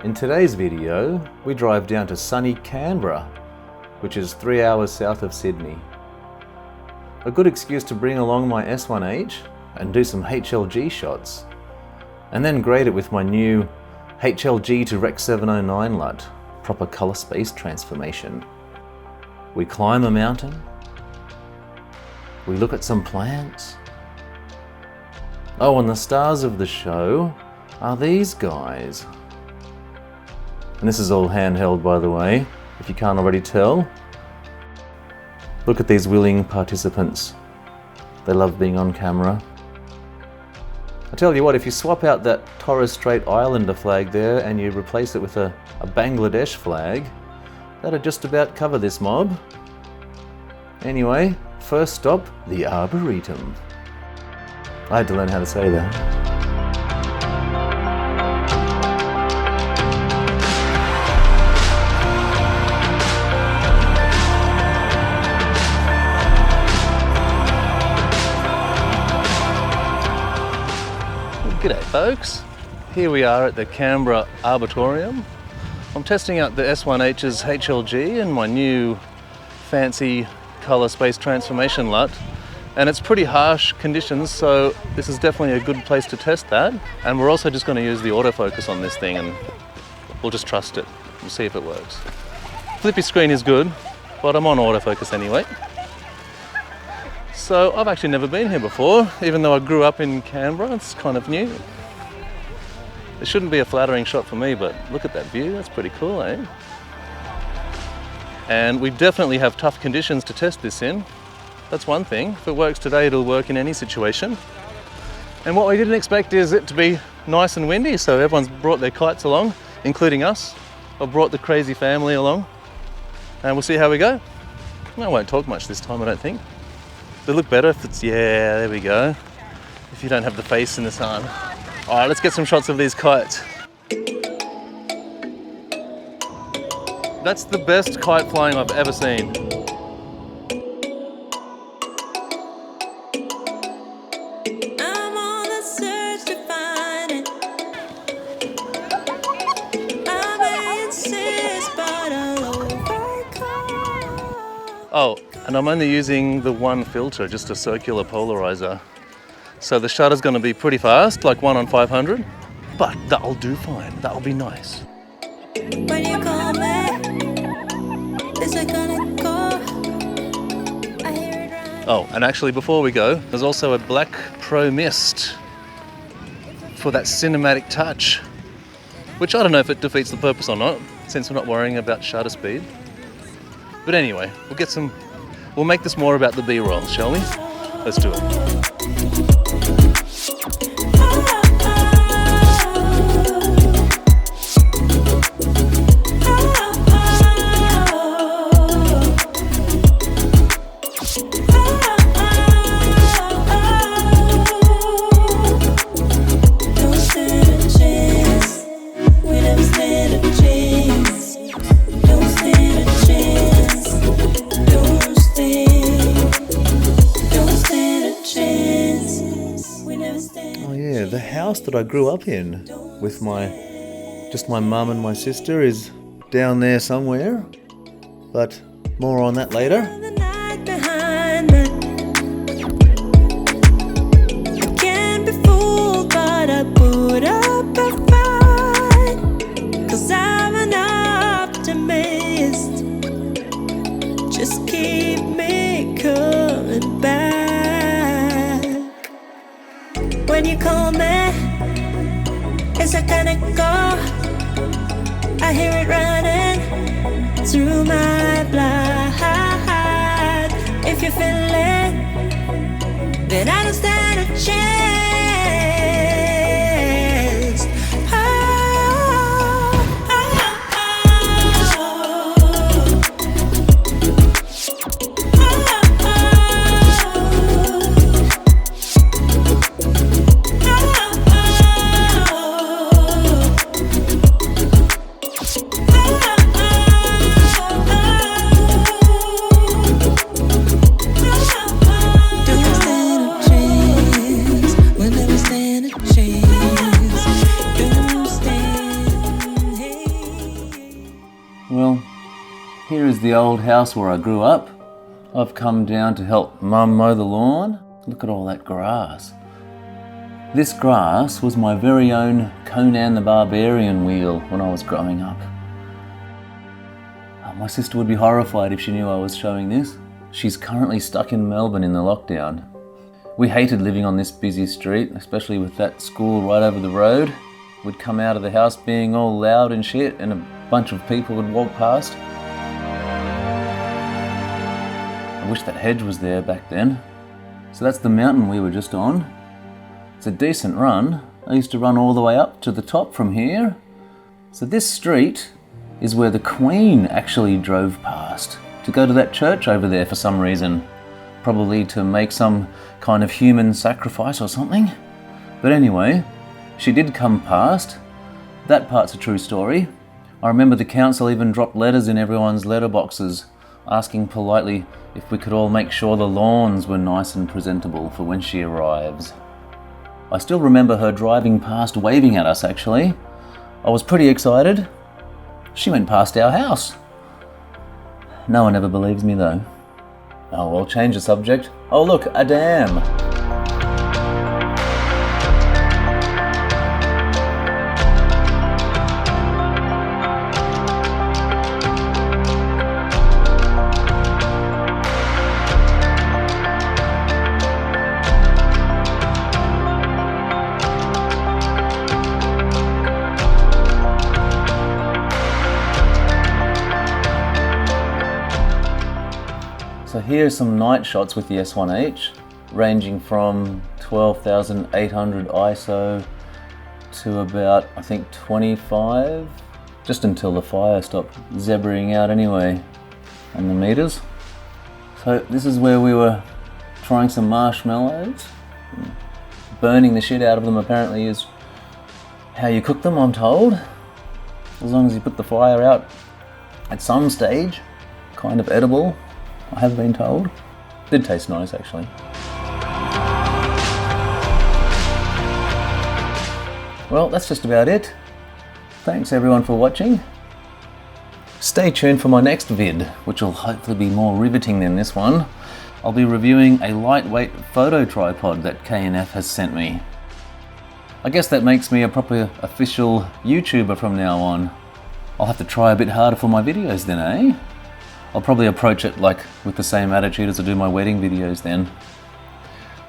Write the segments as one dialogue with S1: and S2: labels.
S1: In today's video, we drive down to sunny Canberra, which is 3 hours south of Sydney. A good excuse to bring along my S1H and do some HLG shots, and then grade it with my new HLG to Rec 709 LUT, proper colour space transformation. We climb a mountain, we look at some plants. Oh, and the stars of the show are these guys. And this is all handheld, by the way, if you can't already tell. Look at these willing participants. They love being on camera. I tell you what, if you swap out that Torres Strait Islander flag there and you replace it with a Bangladesh flag, that'd just about cover this mob. Anyway, first stop, the Arboretum. I had to learn how to say that. G'day folks, here we are at the Canberra Arboretum. I'm testing out the S1H's HLG and my new fancy colour space transformation LUT, and it's pretty harsh conditions, so this is definitely a good place to test that. And we're also just going to use the autofocus on this thing and we'll just trust it. We'll see if it works. Flippy screen is good, but I'm on autofocus anyway. So I've actually never been here before, even though I grew up in Canberra. It's kind of new. It shouldn't be a flattering shot for me, but look at that view, that's pretty cool, eh? And we definitely have tough conditions to test this in. That's one thing. If it works today, it'll work in any situation. And what we didn't expect is it to be nice and windy, so everyone's brought their kites along, including us. I've brought the crazy family along, and we'll see how we go. I won't talk much this time, I don't think. They look better if it's, yeah, there we go. If you don't have the face in the sun. All right, let's get some shots of these kites. That's the best kite flying I've ever seen.
S2: I'm on a search to find it. I may insist, but I'll overcome.
S1: Oh, and I'm only using the one filter, just a circular polarizer. So the shutter's gonna be pretty fast, like 1 on 500, but that'll do fine, that'll be nice.
S2: When you call me, is it gonna go? I hear it right.
S1: Oh, and actually before we go, there's also a black Pro Mist for that cinematic touch, which I don't know if it defeats the purpose or not, since we're not worrying about shutter speed. But anyway, we'll make this more about the B-roll, shall we? Let's do it. The house that I grew up in with just my mum and my sister is down there somewhere, but more on that later.
S2: The night behind me. I can't be fooled, but I put up a fight, 'cause I'm an optimist. Just keep me coming back. When you call me, is it gonna go? I hear it running through my blood. If you feel it, then I don't stand a chance.
S1: Well, here is the old house where I grew up. I've come down to help Mum mow the lawn. Look at all that grass. This grass was my very own Conan the Barbarian wheel when I was growing up. My sister would be horrified if she knew I was showing this. She's currently stuck in Melbourne in the lockdown. We hated living on this busy street, especially with that school right over the road. We'd come out of the house being all loud and shit, and a bunch of people would walk past. I wish that hedge was there back then. So that's the mountain we were just on. It's a decent run. I used to run all the way up to the top from here. So this street is where the Queen actually drove past to go to that church over there for some reason. Probably to make some kind of human sacrifice or something. But anyway, she did come past. That part's a true story. I remember the council even dropped letters in everyone's letterboxes asking politely if we could all make sure the lawns were nice and presentable for when she arrives. I still remember her driving past waving at us actually. I was pretty excited. She went past our house. No one ever believes me though. Oh well, change the subject. Oh look, a dam. So here's some night shots with the S1H, ranging from 12,800 ISO to about, I think, 25, just until the fire stopped zebraing out anyway on the meters. So this is where we were trying some marshmallows. Burning the shit out of them apparently is how you cook them, I'm told. As long as you put the fire out at some stage, kind of edible. I have been told. Did taste nice actually. Well, that's just about it. Thanks everyone for watching. Stay tuned for my next vid, which will hopefully be more riveting than this one. I'll be reviewing a lightweight photo tripod that K&F has sent me. I guess that makes me a proper official YouTuber from now on. I'll have to try a bit harder for my videos then, eh? I'll probably approach it like with the same attitude as I do my wedding videos then.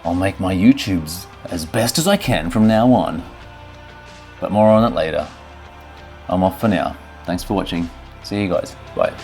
S1: I'll make my YouTubes as best as I can from now on. But more on it later. I'm off for now. Thanks for watching. See you guys. Bye.